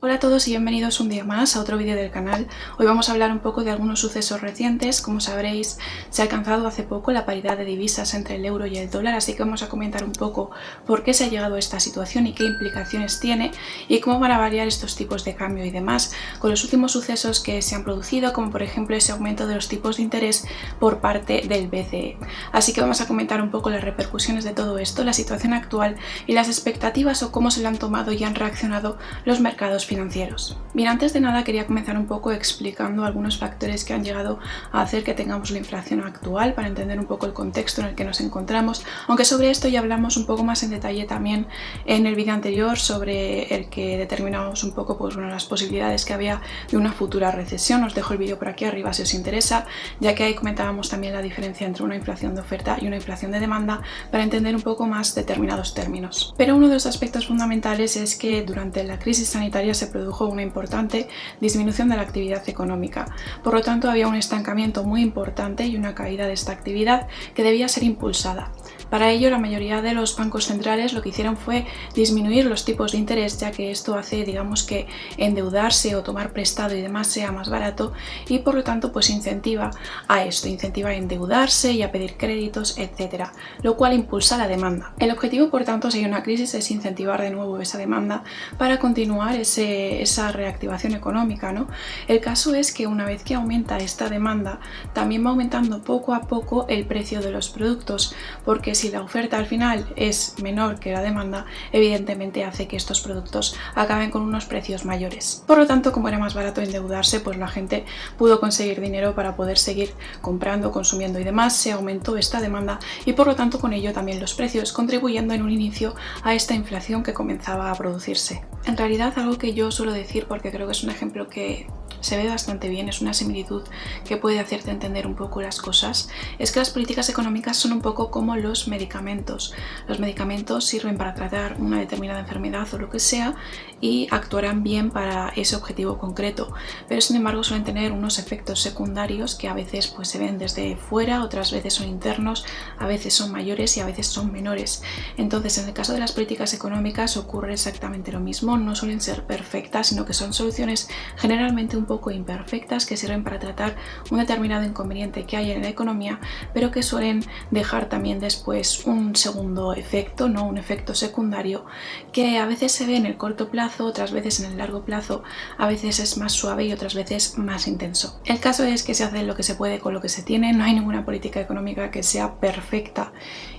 Hola a todos y bienvenidos un día más a otro vídeo del canal. Hoy vamos a hablar un poco de algunos sucesos recientes. Como sabréis, se ha alcanzado hace poco la paridad de divisas entre el euro y el dólar, así que vamos a comentar un poco por qué se ha llegado a esta situación y qué implicaciones tiene y cómo van a variar estos tipos de cambio y demás con los últimos sucesos que se han producido, como por ejemplo ese aumento de los tipos de interés por parte del BCE. Así que vamos a comentar un poco las repercusiones de todo esto, la situación actual y las expectativas o cómo se lo han tomado y han reaccionado los mercados financieros. Bien, antes de nada quería comenzar un poco explicando algunos factores que han llegado a hacer que tengamos la inflación actual para entender un poco el contexto en el que nos encontramos, aunque sobre esto ya hablamos un poco más en detalle también en el vídeo anterior sobre el que determinamos un poco las posibilidades que había de una futura recesión. Os dejo el vídeo por aquí arriba si os interesa, ya que ahí comentábamos también la diferencia entre una inflación de oferta y una inflación de demanda para entender un poco más determinados términos. Pero uno de los aspectos fundamentales es que durante la crisis sanitaria se produjo una importante disminución de la actividad económica. Por lo tanto, había un estancamiento muy importante y una caída de esta actividad que debía ser impulsada. Para ello, la mayoría de los bancos centrales lo que hicieron fue disminuir los tipos de interés, ya que esto hace, digamos, que endeudarse o tomar prestado y demás sea más barato y por lo tanto pues incentiva a esto, incentiva a endeudarse y a pedir créditos, etcétera, lo cual impulsa la demanda. El objetivo, por tanto, si hay una crisis es incentivar de nuevo esa demanda para continuar esa reactivación económica, ¿no? El caso es que una vez que aumenta esta demanda, también va aumentando poco a poco el precio de los productos, porque si la oferta al final es menor que la demanda, evidentemente hace que estos productos acaben con unos precios mayores. Por lo tanto, como era más barato endeudarse, pues la gente pudo conseguir dinero para poder seguir comprando, consumiendo y demás. Se aumentó esta demanda y por lo tanto con ello también los precios, contribuyendo en un inicio a esta inflación que comenzaba a producirse. En realidad, algo que yo suelo decir, porque creo que es un ejemplo que se ve bastante bien, es una similitud que puede hacerte entender un poco las cosas, es que las políticas económicas son un poco como los medicamentos. Los medicamentos sirven para tratar una determinada enfermedad o lo que sea y actuarán bien para ese objetivo concreto, pero sin embargo suelen tener unos efectos secundarios que a veces pues se ven desde fuera, otras veces son internos, a veces son mayores y a veces son menores. Entonces, en el caso de las políticas económicas ocurre exactamente lo mismo, no suelen ser perfectas, sino que son soluciones generalmente un poco imperfectas que sirven para tratar un determinado inconveniente que hay en la economía, pero que suelen dejar también después un segundo efecto, ¿no? Un efecto secundario que a veces se ve en el corto plazo, otras veces en el largo plazo, a veces es más suave y otras veces más intenso. El caso es que se hace lo que se puede con lo que se tiene, no hay ninguna política económica que sea perfecta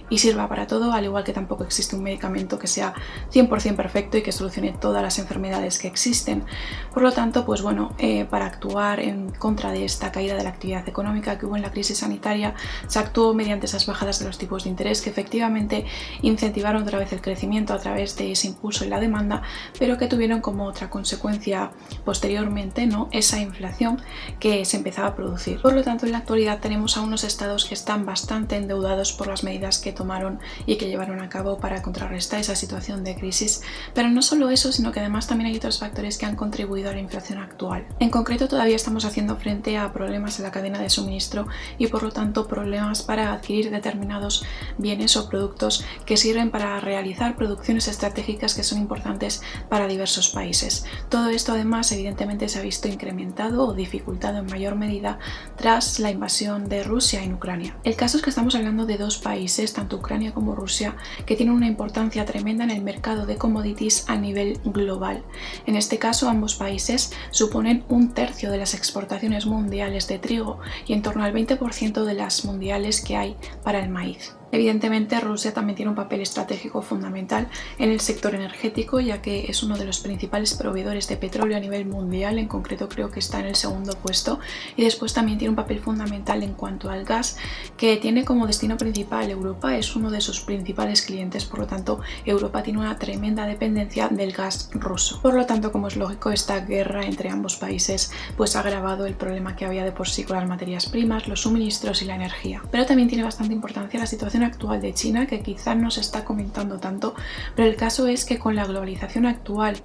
y sirva para todo, al igual que tampoco existe un medicamento que sea 100% perfecto y que solucione todas las enfermedades que existen. Por lo tanto, pues bueno, para actuar en contra de esta caída de la actividad económica que hubo en la crisis sanitaria, se actuó mediante esas bajadas de los tipos de interés que efectivamente incentivaron otra vez el crecimiento a través de ese impulso en la demanda, pero que tuvieron como otra consecuencia posteriormente, ¿no?, esa inflación que se empezaba a producir. Por lo tanto, en la actualidad tenemos a unos estados que están bastante endeudados por las medidas que tomaron y que llevaron a cabo para contrarrestar esa situación de crisis, pero no solo eso, sino que además también hay otros factores que han contribuido a la inflación actual. En concreto, todavía estamos haciendo frente a problemas en la cadena de suministro y por lo tanto problemas para adquirir determinados bienes o productos que sirven para realizar producciones estratégicas que son importantes para diversos países. Todo esto además evidentemente se ha visto incrementado o dificultado en mayor medida tras la invasión de Rusia en Ucrania. El caso es que estamos hablando de dos países, tanto Ucrania como Rusia, que tienen una importancia tremenda en el mercado de commodities a nivel global. En este caso, ambos países suponen un tercio de las exportaciones mundiales de trigo y en torno al 20% de las mundiales que hay para el maíz. Evidentemente, Rusia también tiene un papel estratégico fundamental en el sector energético, ya que es uno de los principales proveedores de petróleo a nivel mundial, en concreto creo que está en el segundo puesto, y después también tiene un papel fundamental en cuanto al gas, que tiene como destino principal Europa, es uno de sus principales clientes, por lo tanto Europa tiene una tremenda dependencia del gas ruso. Por lo tanto, como es lógico, esta guerra entre ambos países pues ha agravado el problema que había de por sí con las materias primas, los suministros y la energía. Pero también tiene bastante importancia la situación situación actual de China, que quizá no se está comentando tanto, pero el caso es que con la globalización actual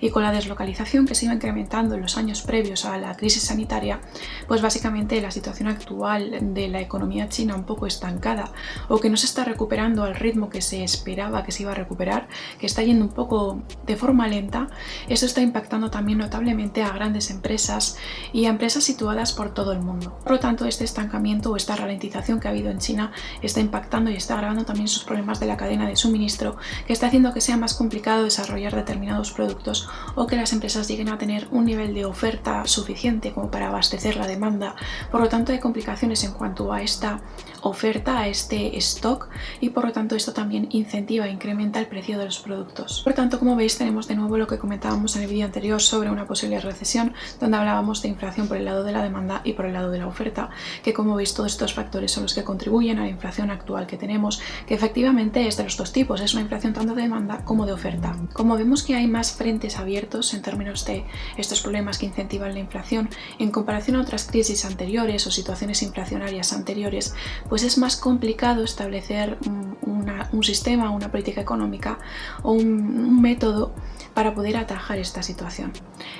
y con la deslocalización que se iba incrementando en los años previos a la crisis sanitaria, pues básicamente la situación actual de la economía china un poco estancada, o que no se está recuperando al ritmo que se esperaba que se iba a recuperar, que está yendo un poco de forma lenta, eso está impactando también notablemente a grandes empresas y a empresas situadas por todo el mundo. Por lo tanto, este estancamiento o esta ralentización que ha habido en China está impactando y está agravando también sus problemas de la cadena de suministro, que está haciendo que sea más complicado desarrollar determinados productos o que las empresas lleguen a tener un nivel de oferta suficiente como para abastecer la demanda. Por lo tanto, hay complicaciones en cuanto a esta oferta, a este stock, y por lo tanto esto también incentiva e incrementa el precio de los productos. Por tanto, como veis, tenemos de nuevo lo que comentábamos en el vídeo anterior sobre una posible recesión, donde hablábamos de inflación por el lado de la demanda y por el lado de la oferta, que como veis todos estos factores son los que contribuyen a la inflación actual que tenemos, que efectivamente es de los dos tipos, es una inflación tanto de demanda como de oferta. Como vemos que hay más frentes abiertos en términos de estos problemas que incentivan la inflación en comparación a otras crisis anteriores o situaciones inflacionarias anteriores, pues es más complicado establecer un sistema, una política económica o un método para poder atajar esta situación.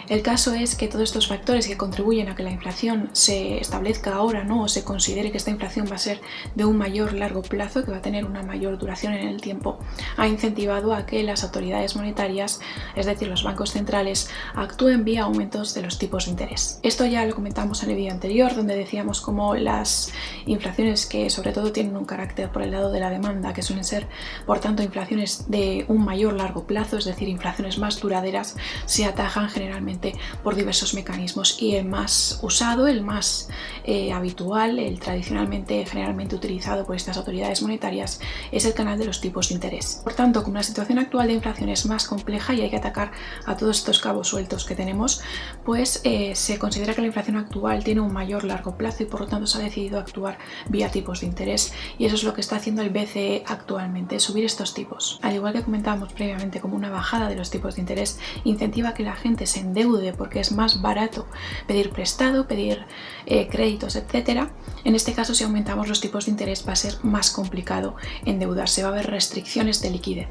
El caso es que todos estos factores que contribuyen a que la inflación se establezca ahora, ¿no?, o se considere que esta inflación va a ser de un mayor largo plazo, que va a tener una mayor duración en el tiempo, ha incentivado a que las autoridades monetarias, es decir, los bancos centrales, actúen vía aumentos de los tipos de interés. Esto ya lo comentamos en el vídeo anterior, donde decíamos cómo las inflaciones que sobre todo tienen un carácter por el lado de la demanda, que suelen ser por tanto inflaciones de un mayor largo plazo, es decir, inflaciones más duraderas, se atajan generalmente por diversos mecanismos, y el más usado, el más habitual, el tradicionalmente generalmente utilizado por estas autoridades monetarias, es el canal de los tipos de interés. Por tanto, como la situación actual de inflación es más compleja y hay que atacar a todos estos cabos sueltos que tenemos, pues se considera que la inflación actual tiene un mayor largo plazo y por lo tanto se ha decidido actuar vía tipos de interés, y eso es lo que está haciendo el BCE actualmente, subir estos tipos. Al igual que comentábamos previamente, como una bajada de los tipos de interés incentiva que la gente se endeude porque es más barato pedir prestado, pedir créditos, etc. En este caso, si aumentamos los tipos de interés, va a ser más complicado endeudarse, va a haber restricciones de liquidez.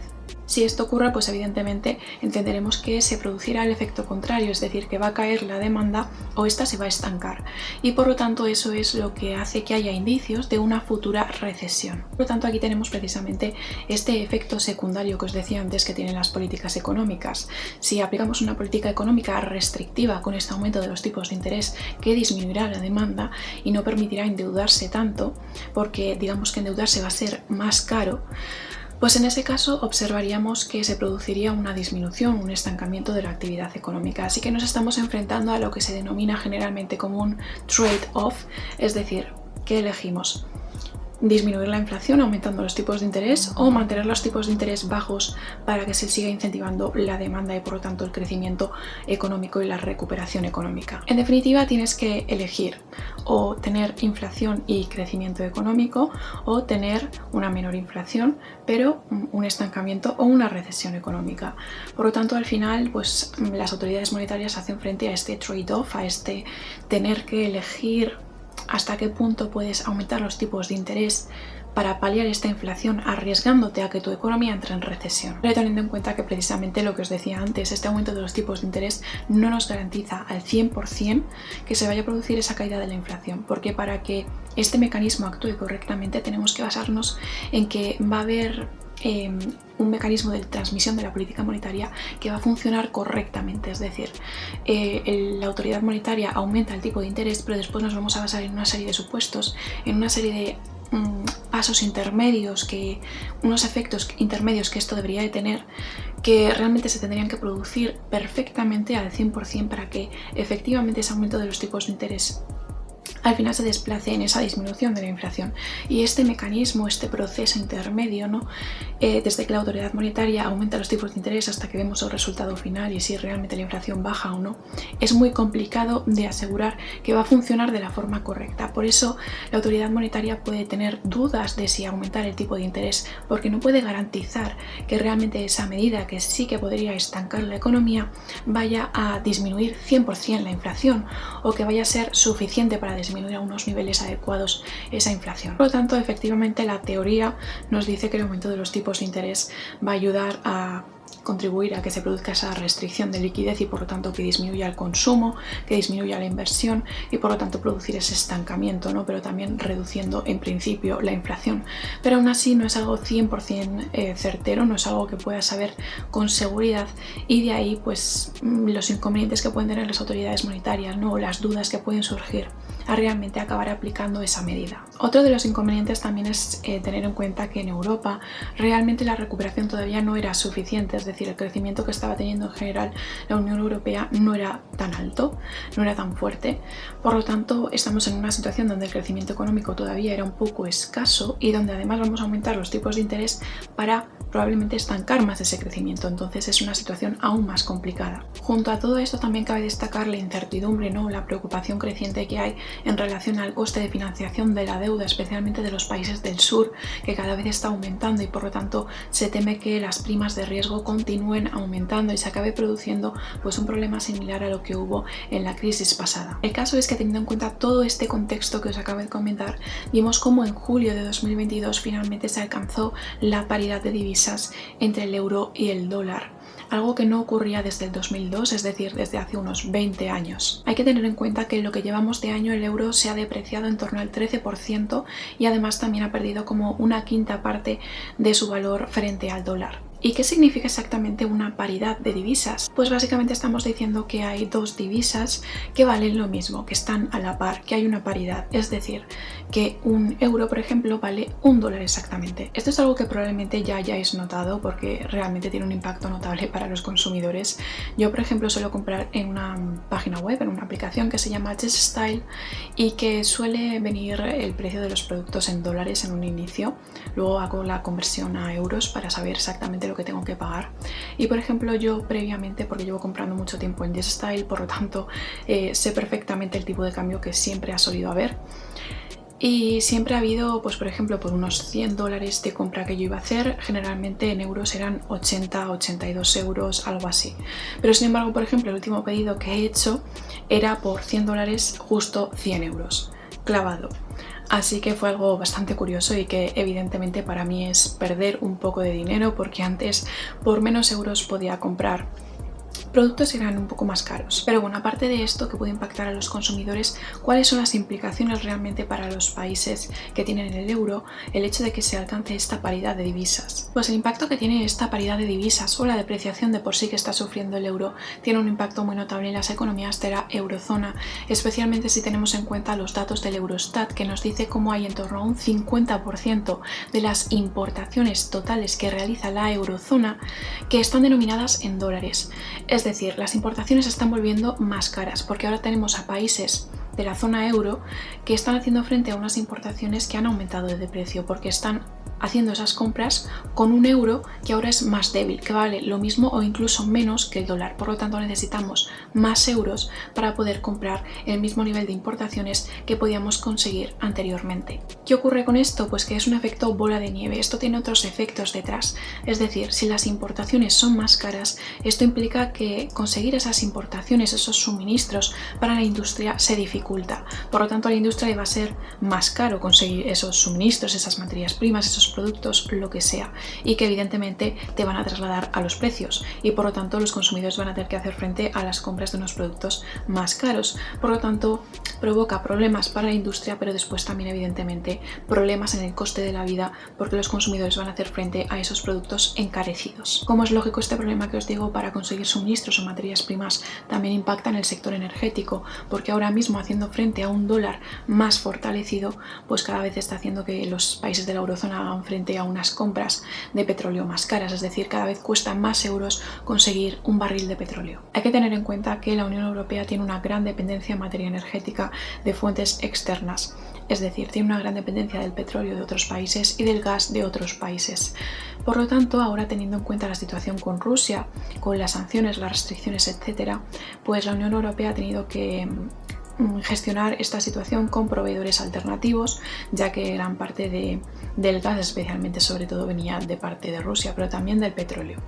Si esto ocurre, pues evidentemente entenderemos que se producirá el efecto contrario, es decir, que va a caer la demanda o esta se va a estancar, y por lo tanto eso es lo que hace que haya indicios de una futura recesión. Por lo tanto, aquí tenemos precisamente este efecto secundario que os decía antes que tienen las políticas económicas. Si aplicamos una política económica restrictiva con este aumento de los tipos de interés, que disminuirá la demanda y no permitirá endeudarse tanto, porque digamos que endeudarse va a ser más caro, pues en ese caso observaríamos que se produciría una disminución, un estancamiento de la actividad económica. Así que nos estamos enfrentando a lo que se denomina generalmente como un trade-off, es decir, ¿qué elegimos? Disminuir la inflación aumentando los tipos de interés o mantener los tipos de interés bajos para que se siga incentivando la demanda y por lo tanto el crecimiento económico y la recuperación económica. En definitiva, tienes que elegir o tener inflación y crecimiento económico, o tener una menor inflación pero un estancamiento o una recesión económica. Por lo tanto, al final, pues las autoridades monetarias hacen frente a este trade-off, a este tener que elegir hasta qué punto puedes aumentar los tipos de interés para paliar esta inflación, arriesgándote a que tu economía entre en recesión. Pero teniendo en cuenta que precisamente lo que os decía antes, este aumento de los tipos de interés no nos garantiza al 100% que se vaya a producir esa caída de la inflación, porque para que este mecanismo actúe correctamente tenemos que basarnos en que va a haber un mecanismo de transmisión de la política monetaria que va a funcionar correctamente, es decir, la autoridad monetaria aumenta el tipo de interés, pero después nos vamos a basar en una serie de supuestos, en una serie de pasos intermedios, unos efectos intermedios que esto debería de tener, que realmente se tendrían que producir perfectamente al 100% para que efectivamente ese aumento de los tipos de interés al final se desplace en esa disminución de la inflación. Y este mecanismo, este proceso intermedio, ¿no? Desde que la autoridad monetaria aumenta los tipos de interés hasta que vemos el resultado final y si realmente la inflación baja o no, es muy complicado de asegurar que va a funcionar de la forma correcta. Por eso la autoridad monetaria puede tener dudas de si aumentar el tipo de interés, porque no puede garantizar que realmente esa medida, que sí que podría estancar la economía, vaya a disminuir 100% la inflación, o que vaya a ser suficiente para disminuir a unos niveles adecuados esa inflación. Por lo tanto, efectivamente, la teoría nos dice que el aumento de los tipos de interés va a ayudar a contribuir a que se produzca esa restricción de liquidez y por lo tanto que disminuya el consumo, que disminuya la inversión y por lo tanto producir ese estancamiento, ¿no? Pero también reduciendo en principio la inflación. Pero aún así no es algo 100% certero, no es algo que pueda saber con seguridad y de ahí pues los inconvenientes que pueden tener las autoridades monetarias, ¿no? O las dudas que pueden surgir a realmente acabar aplicando esa medida. Otro de los inconvenientes también es tener en cuenta que en Europa realmente la recuperación todavía no era suficiente, es decir, el crecimiento que estaba teniendo en general la Unión Europea no era tan alto, no era tan fuerte, por lo tanto estamos en una situación donde el crecimiento económico todavía era un poco escaso y donde además vamos a aumentar los tipos de interés para probablemente estancar más ese crecimiento, entonces es una situación aún más complicada. Junto a todo esto también cabe destacar la incertidumbre, ¿no? La preocupación creciente que hay en relación al coste de financiación de la deuda, especialmente de los países del sur, que cada vez está aumentando y por lo tanto se teme que las primas de riesgo continúen aumentando y se acabe produciendo pues un problema similar a lo que hubo en la crisis pasada. El caso es que teniendo en cuenta todo este contexto que os acabo de comentar, vimos cómo en julio de 2022 finalmente se alcanzó la paridad de divisas entre el euro y el dólar, algo que no ocurría desde el 2002, es decir, desde hace unos 20 años. Hay que tener en cuenta que en lo que llevamos de año el euro se ha depreciado en torno al 13% y además también ha perdido como una quinta parte de su valor frente al dólar. ¿Y qué significa exactamente una paridad de divisas? Pues básicamente estamos diciendo que hay dos divisas que valen lo mismo, que están a la par, que hay una paridad, es decir, que un euro, por ejemplo, vale $1 exactamente. Esto es algo que probablemente ya hayáis notado porque realmente tiene un impacto notable para los consumidores. Yo, por ejemplo, suelo comprar en una página web, en una aplicación que se llama JustStyle y que suele venir el precio de los productos en dólares en un inicio. Luego hago la conversión a euros para saber exactamente lo que tengo que pagar. Y por ejemplo, yo previamente, porque llevo comprando mucho tiempo en JustStyle, por lo tanto sé perfectamente el tipo de cambio que siempre ha solido haber. Y siempre ha habido, pues por ejemplo, por unos $100 de compra que yo iba a hacer, generalmente en euros eran 80, 82 euros, algo así. Pero sin embargo, por ejemplo, el último pedido que he hecho era por $100 justo 100 euros, clavado. Así que fue algo bastante curioso y que evidentemente para mí es perder un poco de dinero porque antes por menos euros podía comprar productos eran un poco más caros. Pero bueno, aparte de esto que puede impactar a los consumidores, ¿cuáles son las implicaciones realmente para los países que tienen el euro el hecho de que se alcance esta paridad de divisas? Pues el impacto que tiene esta paridad de divisas o la depreciación de por sí que está sufriendo el euro tiene un impacto muy notable en las economías de la eurozona, especialmente si tenemos en cuenta los datos del Eurostat que nos dice cómo hay en torno a un 50% de las importaciones totales que realiza la eurozona que están denominadas en dólares. Es decir, las importaciones se están volviendo más caras porque ahora tenemos a países de la zona euro que están haciendo frente a unas importaciones que han aumentado de precio porque están haciendo esas compras con un euro que ahora es más débil, que vale lo mismo o incluso menos que el dólar. Por lo tanto, necesitamos más euros para poder comprar el mismo nivel de importaciones que podíamos conseguir anteriormente. ¿Qué ocurre con esto? Pues que es un efecto bola de nieve. Esto tiene otros efectos detrás. Es decir, si las importaciones son más caras, esto implica que conseguir esas importaciones, esos suministros para la industria se dificulta. Por lo tanto, a la industria le va a ser más caro conseguir esos suministros, esas materias primas, esos productos, lo que sea, y que evidentemente te van a trasladar a los precios y por lo tanto los consumidores van a tener que hacer frente a las compras de unos productos más caros. Por lo tanto, provoca problemas para la industria, pero después también evidentemente problemas en el coste de la vida porque los consumidores van a hacer frente a esos productos encarecidos. Como es lógico, este problema que os digo para conseguir suministros o materias primas también impacta en el sector energético porque ahora mismo haciendo frente a un dólar más fortalecido, pues cada vez está haciendo que los países de la eurozona hagan frente a unas compras de petróleo más caras, es decir, cada vez cuesta más euros conseguir un barril de petróleo. Hay que tener en cuenta que la Unión Europea tiene una gran dependencia en materia energética de fuentes externas, es decir, tiene una gran dependencia del petróleo de otros países y del gas de otros países. Por lo tanto, ahora teniendo en cuenta la situación con Rusia, con las sanciones, las restricciones, etcétera, pues la Unión Europea ha tenido que gestionar esta situación con proveedores alternativos, ya que gran parte del gas, especialmente sobre todo, venía de parte de Rusia, pero también del petróleo.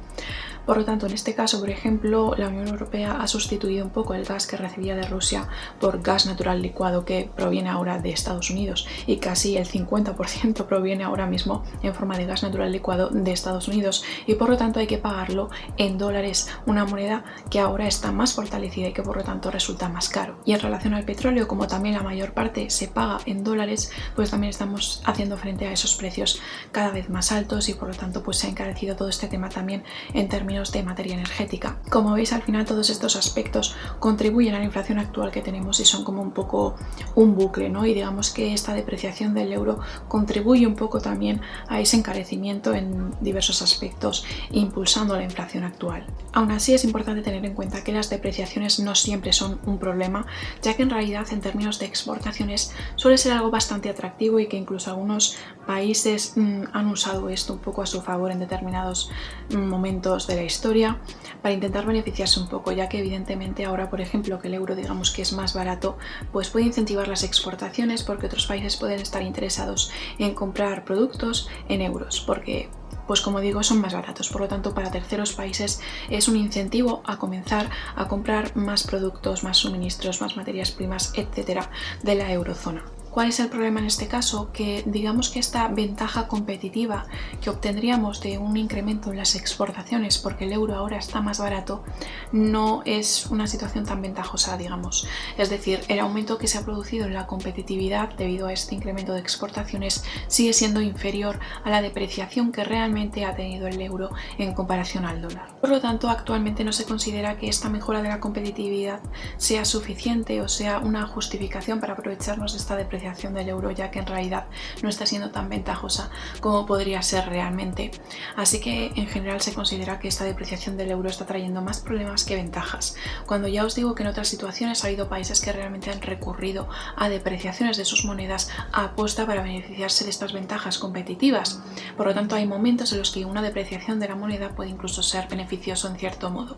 Por lo tanto, en este caso, por ejemplo, la Unión Europea ha sustituido un poco el gas que recibía de Rusia por gas natural licuado que proviene ahora de Estados Unidos, y casi el 50% proviene ahora mismo en forma de gas natural licuado de Estados Unidos, y por lo tanto hay que pagarlo en dólares, una moneda que ahora está más fortalecida y que por lo tanto resulta más caro. Y en relación al petróleo, como también la mayor parte se paga en dólares, pues también estamos haciendo frente a esos precios cada vez más altos, y por lo tanto pues se ha encarecido todo este tema también en términos de materia energética. Como veis, al final todos estos aspectos contribuyen a la inflación actual que tenemos y son como un poco un bucle, ¿no? Y digamos que esta depreciación del euro contribuye un poco también a ese encarecimiento en diversos aspectos, impulsando la inflación actual. Aún así, es importante tener en cuenta que las depreciaciones no siempre son un problema, ya que en realidad en términos de exportaciones suele ser algo bastante atractivo, y que incluso algunos países han usado esto un poco a su favor en determinados momentos de la historia para intentar beneficiarse un poco, ya que evidentemente ahora, por ejemplo, que el euro digamos que es más barato, pues puede incentivar las exportaciones, porque otros países pueden estar interesados en comprar productos en euros, porque pues como digo, son más baratos. Por lo tanto, para terceros países es un incentivo a comenzar a comprar más productos, más suministros, más materias primas, etcétera, de la eurozona. ¿Cuál es el problema en este caso? Que digamos que esta ventaja competitiva que obtendríamos de un incremento en las exportaciones, porque el euro ahora está más barato, no es una situación tan ventajosa, digamos. Es decir, el aumento que se ha producido en la competitividad debido a este incremento de exportaciones sigue siendo inferior a la depreciación que realmente ha tenido el euro en comparación al dólar. Por lo tanto, actualmente no se considera que esta mejora de la competitividad sea suficiente o sea una justificación para aprovecharnos de esta depreciación del euro, ya que en realidad no está siendo tan ventajosa como podría ser realmente. Así que en general se considera que esta depreciación del euro está trayendo más problemas que ventajas, cuando ya os digo que en otras situaciones ha habido países que realmente han recurrido a depreciaciones de sus monedas a aposta para beneficiarse de estas ventajas competitivas. Por lo tanto, hay momentos en los que una depreciación de la moneda puede incluso ser beneficioso en cierto modo.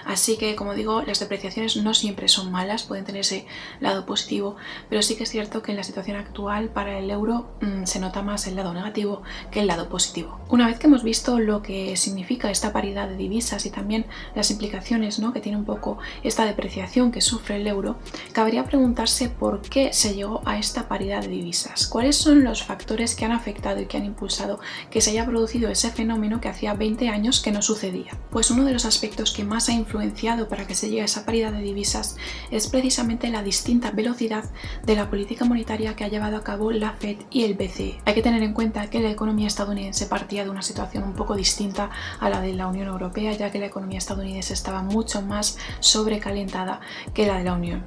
Así que, como digo, las depreciaciones no siempre son malas, pueden tener ese lado positivo, pero sí que es cierto que en la situación actual para el euro se nota más el lado negativo que el lado positivo. Una vez que hemos visto lo que significa esta paridad de divisas y también las implicaciones, ¿no?, que tiene un poco esta depreciación que sufre el euro, cabría preguntarse por qué se llegó a esta paridad de divisas. ¿Cuáles son los factores que han afectado y que han impulsado que se haya producido ese fenómeno que hacía 20 años que no sucedía? Pues uno de los aspectos que más ha influenciado para que se llegue a esa paridad de divisas es precisamente la distinta velocidad de la política monetaria que ha llevado a cabo la Fed y el BCE. Hay que tener en cuenta que la economía estadounidense partía de una situación un poco distinta a la de la Unión Europea, ya que la economía estadounidense estaba mucho más sobrecalentada que la de la Unión.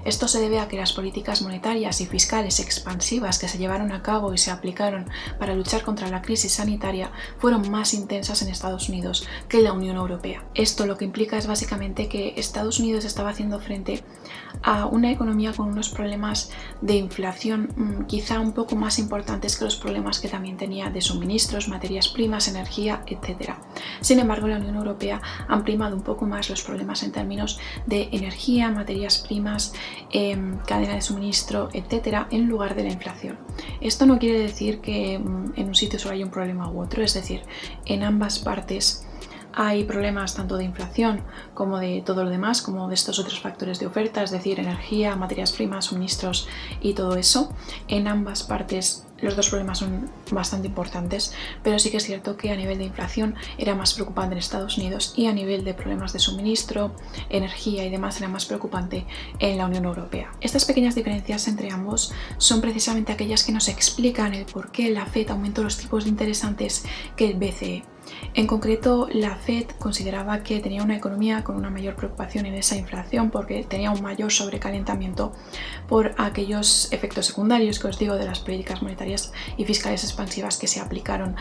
Esto se debe a que las políticas monetarias y fiscales expansivas que se llevaron a cabo y se aplicaron para luchar contra la crisis sanitaria fueron más intensas en Estados Unidos que en la Unión Europea. Esto lo que implica es básicamente que Estados Unidos estaba haciendo frente a una economía con unos problemas de inflación quizá un poco más importantes que los problemas que también tenía de suministros, materias primas, energía, etc. Sin embargo, la Unión Europea ha primado un poco más los problemas en términos de energía, materias primas, cadena de suministro, etc., en lugar de la inflación. Esto no quiere decir que en un sitio solo haya un problema u otro, es decir, en ambas partes hay problemas tanto de inflación como de todo lo demás, como de estos otros factores de oferta, es decir, energía, materias primas, suministros y todo eso. En ambas partes los dos problemas son bastante importantes, pero sí que es cierto que a nivel de inflación era más preocupante en Estados Unidos y a nivel de problemas de suministro, energía y demás era más preocupante en la Unión Europea. Estas pequeñas diferencias entre ambos son precisamente aquellas que nos explican el por qué la Fed aumentó los tipos de interés antes que el BCE. En concreto, la Fed consideraba que tenía una economía con una mayor preocupación en esa inflación porque tenía un mayor sobrecalentamiento por aquellos efectos secundarios que os digo de las políticas monetarias y fiscales expansivas que se aplicaron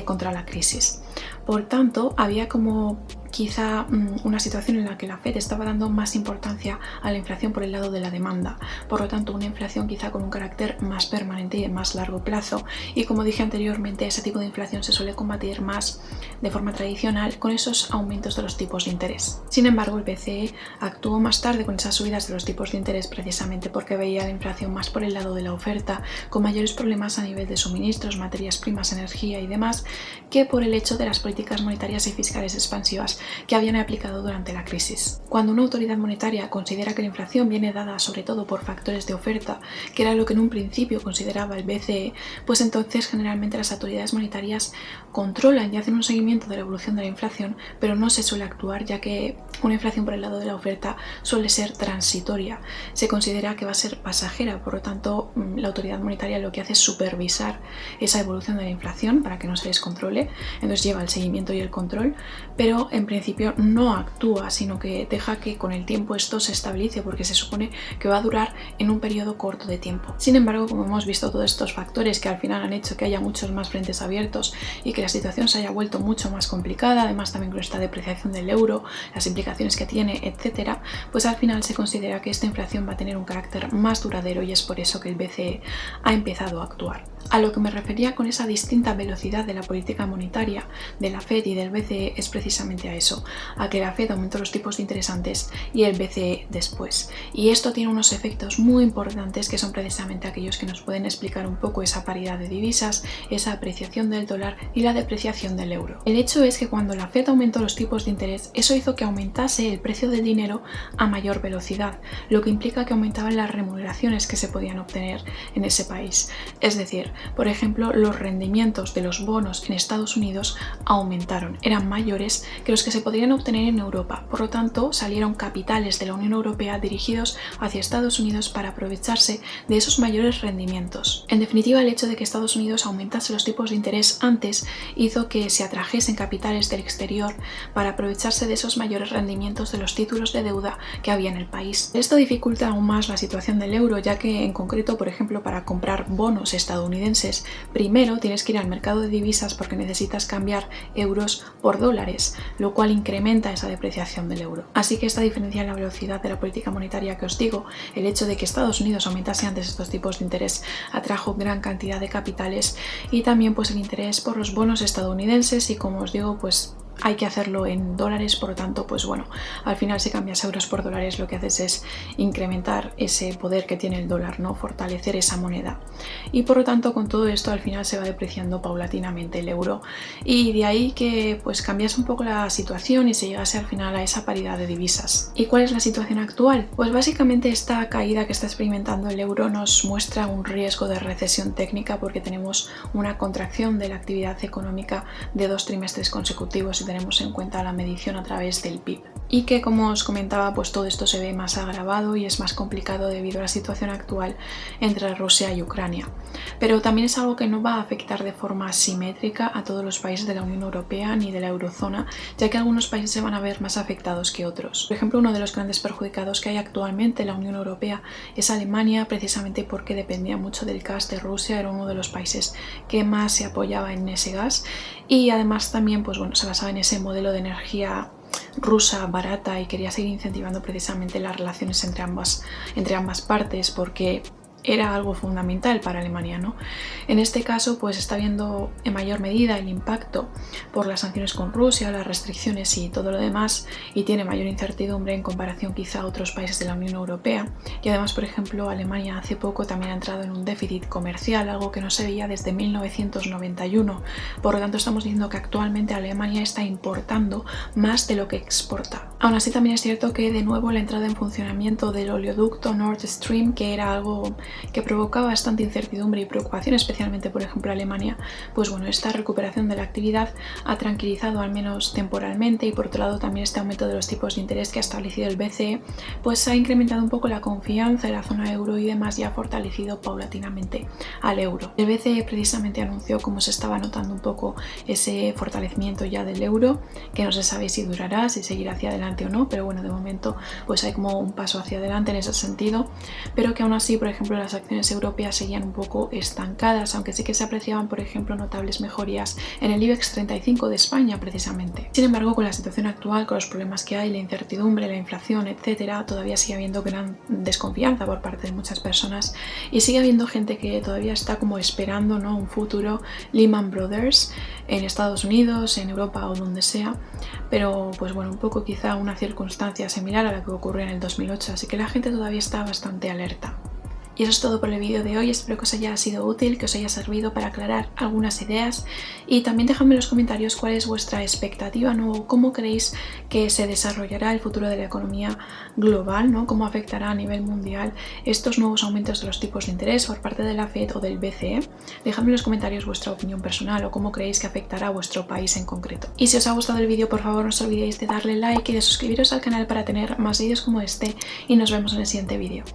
contra la crisis. Por tanto, había como quizá una situación en la que la Fed estaba dando más importancia a la inflación por el lado de la demanda, por lo tanto una inflación quizá con un carácter más permanente y de más largo plazo, y como dije anteriormente, ese tipo de inflación se suele combatir más de forma tradicional con esos aumentos de los tipos de interés. Sin embargo, el BCE actuó más tarde con esas subidas de los tipos de interés precisamente porque veía la inflación más por el lado de la oferta, con mayores problemas a nivel de suministros, materias primas, energía y demás, que por el hecho de las políticas monetarias y fiscales expansivas tipos que habían aplicado durante la crisis. Cuando una autoridad monetaria considera que la inflación viene dada sobre todo por factores de oferta, que era lo que en un principio consideraba el BCE, pues entonces generalmente las autoridades monetarias controlan y hacen un seguimiento de la evolución de la inflación, pero no se suele actuar, ya que una inflación por el lado de la oferta suele ser transitoria. Se considera que va a ser pasajera, por lo tanto la autoridad monetaria lo que hace es supervisar esa evolución de la inflación para que no se descontrole, entonces lleva el seguimiento y el control, pero en principio no actúa, sino que deja que con el tiempo esto se estabilice, porque se supone que va a durar en un periodo corto de tiempo. Sin embargo, como hemos visto, todos estos factores que al final han hecho que haya muchos más frentes abiertos y que la situación se haya vuelto mucho más complicada, además también con esta depreciación del euro, las implicaciones que tiene, etcétera, pues al final se considera que esta inflación va a tener un carácter más duradero, y es por eso que el BCE ha empezado a actuar. A lo que me refería con esa distinta velocidad de la política monetaria de la Fed y del BCE es precisamente a eso, a que la Fed aumentó los tipos de interés antes y el BCE después. Y esto tiene unos efectos muy importantes que son precisamente aquellos que nos pueden explicar un poco esa paridad de divisas, esa apreciación del dólar y la depreciación del euro. El hecho es que cuando la Fed aumentó los tipos de interés, eso hizo que aumentase el precio del dinero a mayor velocidad, lo que implica que aumentaban las remuneraciones que se podían obtener en ese país. Es decir, por ejemplo, los rendimientos de los bonos en Estados Unidos aumentaron, eran mayores que los que se podrían obtener en Europa. Por lo tanto, salieron capitales de la Unión Europea dirigidos hacia Estados Unidos para aprovecharse de esos mayores rendimientos. En definitiva, el hecho de que Estados Unidos aumentase los tipos de interés antes hizo que se atrajesen capitales del exterior para aprovecharse de esos mayores rendimientos de los títulos de deuda que había en el país. Esto dificulta aún más la situación del euro, ya que en concreto, por ejemplo, para comprar bonos estadounidenses, primero tienes que ir al mercado de divisas porque necesitas cambiar euros por dólares, lo cual incrementa esa depreciación del euro. Así que esta diferencia en la velocidad de la política monetaria que os digo, el hecho de que Estados Unidos aumentase antes estos tipos de interés, atrajo gran cantidad de capitales, y también pues el interés por los bonos estadounidenses, y como os digo, pues hay que hacerlo en dólares, por lo tanto, pues bueno, al final si cambias euros por dólares lo que haces es incrementar ese poder que tiene el dólar, ¿no? Fortalecer esa moneda. Y por lo tanto, con todo esto al final se va depreciando paulatinamente el euro, y de ahí que pues cambiase un poco la situación y se llegase al final a esa paridad de divisas. ¿Y cuál es la situación actual? Pues básicamente esta caída que está experimentando el euro nos muestra un riesgo de recesión técnica, porque tenemos una contracción de la actividad económica de 2 trimestres consecutivos, y tenemos en cuenta la medición a través del PIB. Y que, como os comentaba, pues todo esto se ve más agravado y es más complicado debido a la situación actual entre Rusia y Ucrania. Pero también es algo que no va a afectar de forma simétrica a todos los países de la Unión Europea ni de la eurozona, ya que algunos países se van a ver más afectados que otros. Por ejemplo, uno de los grandes perjudicados que hay actualmente en la Unión Europea es Alemania, precisamente porque dependía mucho del gas de Rusia, era uno de los países que más se apoyaba en ese gas, y además también pues bueno, se basaba en ese modelo de energía rusa barata y quería seguir incentivando precisamente las relaciones entre ambas partes, porque era algo fundamental para Alemania, ¿no? En este caso, pues está viendo en mayor medida el impacto por las sanciones con Rusia, las restricciones y todo lo demás, y tiene mayor incertidumbre en comparación quizá a otros países de la Unión Europea. Y además, por ejemplo, Alemania hace poco también ha entrado en un déficit comercial, algo que no se veía desde 1991. Por lo tanto, estamos diciendo que actualmente Alemania está importando más de lo que exporta. Aún así, también es cierto que de nuevo la entrada en funcionamiento del oleoducto Nord Stream, que era algo que provocaba bastante incertidumbre y preocupación, especialmente por ejemplo Alemania, pues bueno, esta recuperación de la actividad ha tranquilizado al menos temporalmente, y por otro lado también este aumento de los tipos de interés que ha establecido el BCE pues ha incrementado un poco la confianza en la zona euro y demás, y ha fortalecido paulatinamente al euro. El BCE precisamente anunció cómo se estaba notando un poco ese fortalecimiento ya del euro, que no se sabe si durará, si seguirá hacia adelante o no, pero bueno, de momento pues hay como un paso hacia adelante en ese sentido, pero que aún así, por ejemplo, las acciones europeas seguían un poco estancadas, aunque sí que se apreciaban, por ejemplo, notables mejorías en el IBEX 35 de España precisamente. Sin embargo, con la situación actual, con los problemas que hay, la incertidumbre, la inflación, etcétera, todavía sigue habiendo gran desconfianza por parte de muchas personas, y sigue habiendo gente que todavía está como esperando, ¿no?, un futuro Lehman Brothers en Estados Unidos, en Europa o donde sea, pero pues bueno, un poco quizá una circunstancia similar a la que ocurrió en el 2008, así que la gente todavía está bastante alerta. Y eso es todo por el vídeo de hoy, espero que os haya sido útil, que os haya servido para aclarar algunas ideas y también dejadme en los comentarios cuál es vuestra expectativa, ¿no? ¿Cómo creéis que se desarrollará el futuro de la economía global, ¿no? ¿Cómo afectará a nivel mundial estos nuevos aumentos de los tipos de interés por parte de la FED o del BCE? Dejadme en los comentarios vuestra opinión personal o cómo creéis que afectará a vuestro país en concreto. Y si os ha gustado el vídeo, por favor no os olvidéis de darle like y de suscribiros al canal para tener más vídeos como este y nos vemos en el siguiente vídeo.